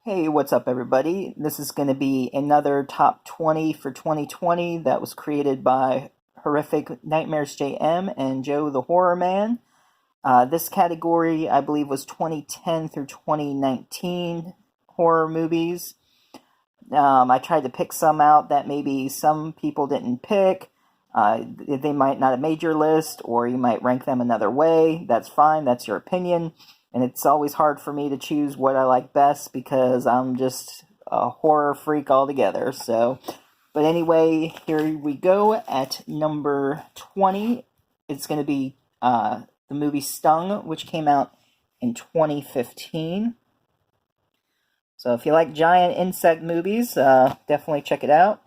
Hey, what's up, everybody? This is going to be another top 20 for 2020 that was created by Horrific Nightmares JM and Joe the Horror Man. This category, I believe, was 2010 through 2019 horror movies. I tried to pick some out that maybe some people didn't pick. They might not have made your list, or you might rank them another way. That's fine, that's your opinion. And it's always hard for me to choose what I like best because I'm just a horror freak altogether. But anyway, here we go. At number 20, it's going to be the movie Stung, which came out in 2015. So if you like giant insect movies, definitely check it out.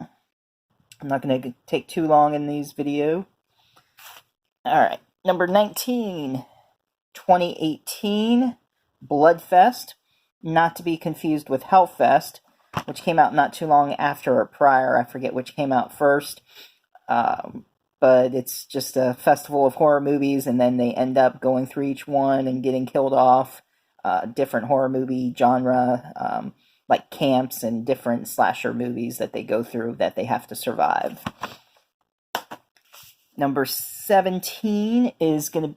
I'm not going to take too long in these videos. Alright, number 19. 2018, Bloodfest, not to be confused with Hellfest, which came out not too long after or prior. I forget which came out first, but it's just a festival of horror movies, and then they end up going through each one and getting killed off. Different horror movie genre, like camps and different slasher movies that they go through that they have to survive. Number 17 is going to...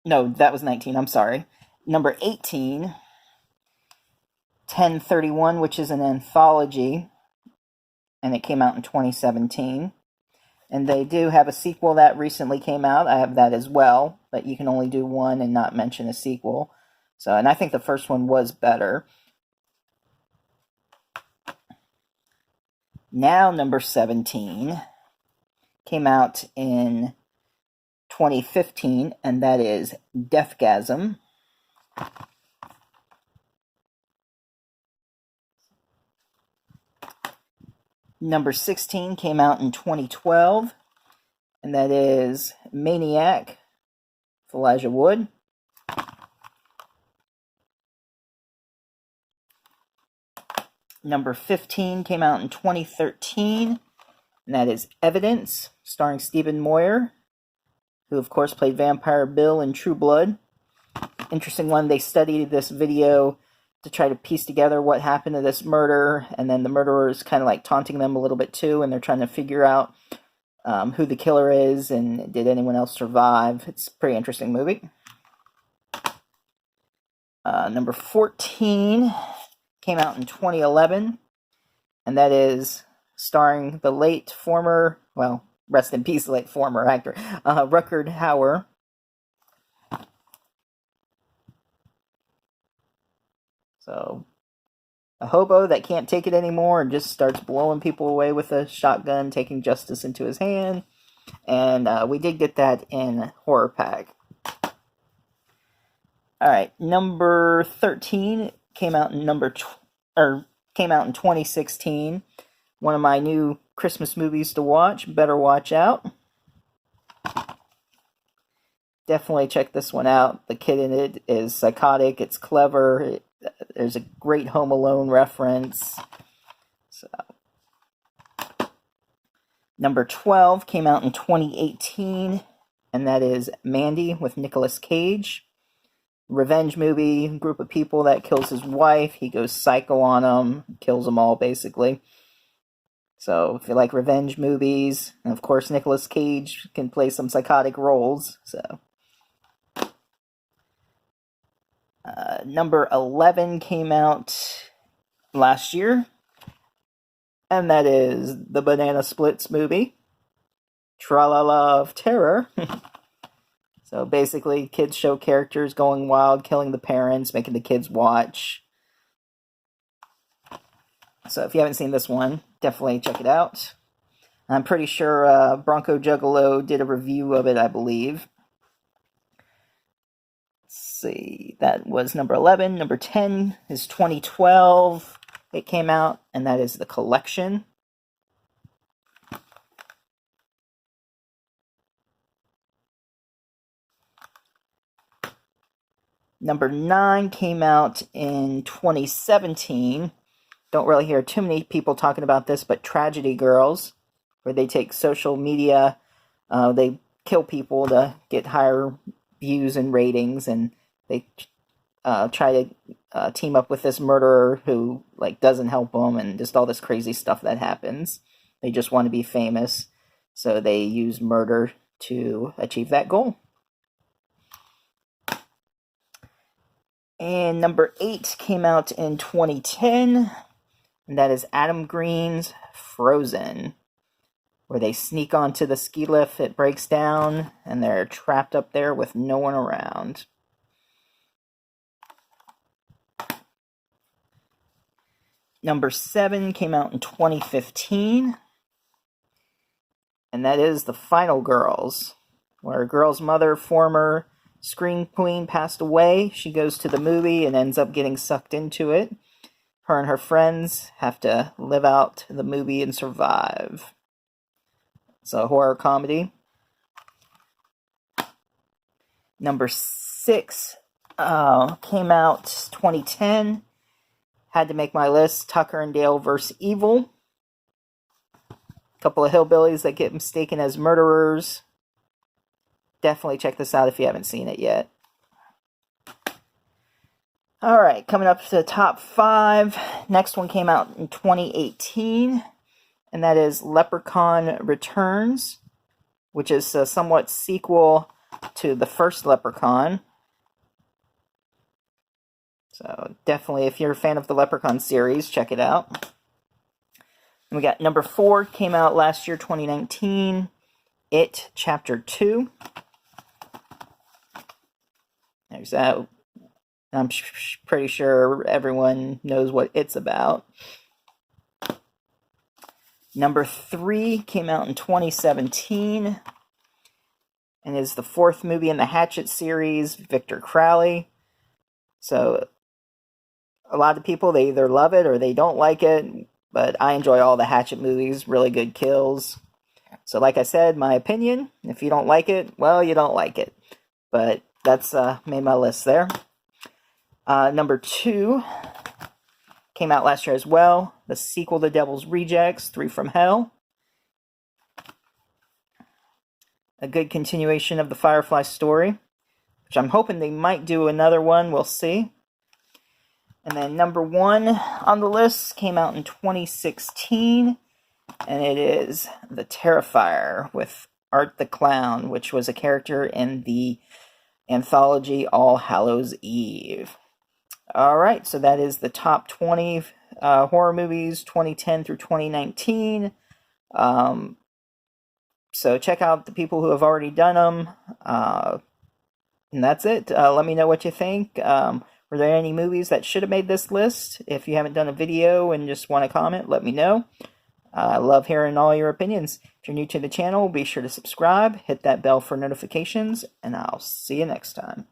No, that was 19, I'm sorry. Number 18, 1031, which is an anthology, and it came out in 2017. And they do have a sequel that recently came out. I have that as well, but you can only do one and not mention a sequel. And I think the first one was better. Now, number 17 came out in 2015, and that is Deathgasm. Number 16 came out in 2012, and that is Maniac, with Elijah Wood. Number 15 came out in 2013, and that is Evidence, starring Stephen Moyer, who of course played Vampire Bill in True Blood. Interesting one, they studied this video to try to piece together what happened to this murder, and then the murderer is kind of like taunting them a little bit too, and they're trying to figure out who the killer is and did anyone else survive. It's a pretty interesting movie. Number 14 came out in 2011, and that is starring the late former, well, rest in peace, late former actor, Rutger Hauer. So, a hobo that can't take it anymore and just starts blowing people away with a shotgun, taking justice into his hand. And we did get that in Horror Pack. Alright, number 13 came out in 2016. One of my new Christmas movies to watch. Better watch out. Definitely check this one out. The kid in it is psychotic. It's clever. There's a great Home Alone reference. Number 12 came out in 2018, and that is Mandy with Nicolas Cage. Revenge movie, group of people that kills his wife. He goes psycho on them, kills them all basically. So if you like revenge movies, and of course Nicolas Cage can play some psychotic roles. Number 11 came out last year, and that is the Banana Splits movie, Tra-La-La of Terror. So basically, kids show characters going wild, killing the parents, making the kids watch. So if you haven't seen this one, definitely check it out. I'm pretty sure Bronco Juggalo did a review of it, I believe. Let's see, that was number 11. Number 10 is 2012. It came out, and that is The Collection. Number 9 came out in 2017. Don't really hear too many people talking about this, but Tragedy Girls, where they take social media, they kill people to get higher views and ratings, and they try to team up with this murderer who like doesn't help them, and just all this crazy stuff that happens. They just want to be famous, so they use murder to achieve that goal. And number 8 came out in 2010, and that is Adam Green's Frozen, where they sneak onto the ski lift, it breaks down, and they're trapped up there with no one around. Number 7 came out in 2015, and that is The Final Girls, where a girl's mother, former Scream Queen, passed away. She goes to the movie and ends up getting sucked into it. Her and her friends have to live out the movie and survive. It's a horror comedy. Number 6 came out 2010. Had to make my list. Tucker and Dale vs. Evil. A couple of hillbillies that get mistaken as murderers. Definitely check this out if you haven't seen it yet. Alright, coming up to the top 5. Next one came out in 2018, and that is Leprechaun Returns, which is a somewhat sequel to the first Leprechaun. So definitely, if you're a fan of the Leprechaun series, check it out. And we got number 4, came out last year, 2019, It Chapter 2. There's that. I'm pretty sure everyone knows what it's about. Number 3 came out in 2017 and is the 4th movie in the Hatchet series, Victor Crowley. So a lot of people, they either love it or they don't like it, but I enjoy all the Hatchet movies, really good kills. So like I said, my opinion, if you don't like it, well, you don't like it. But that's made my list there. Number 2 came out last year as well. The sequel to Devil's Rejects, 3 from Hell. A good continuation of the Firefly story, which I'm hoping they might do another one. We'll see. And then number 1 on the list came out in 2016, and it is The Terrifier with Art the Clown, which was a character in the anthology All Hallows Eve. Alright, so that is the top 20 horror movies 2010 through 2019. So check out the people who have already done them. And that's it. Let me know what you think. Were there any movies that should have made this list? If you haven't done a video and just want to comment, let me know. I love hearing all your opinions. If you're new to the channel, be sure to subscribe, hit that bell for notifications, and I'll see you next time.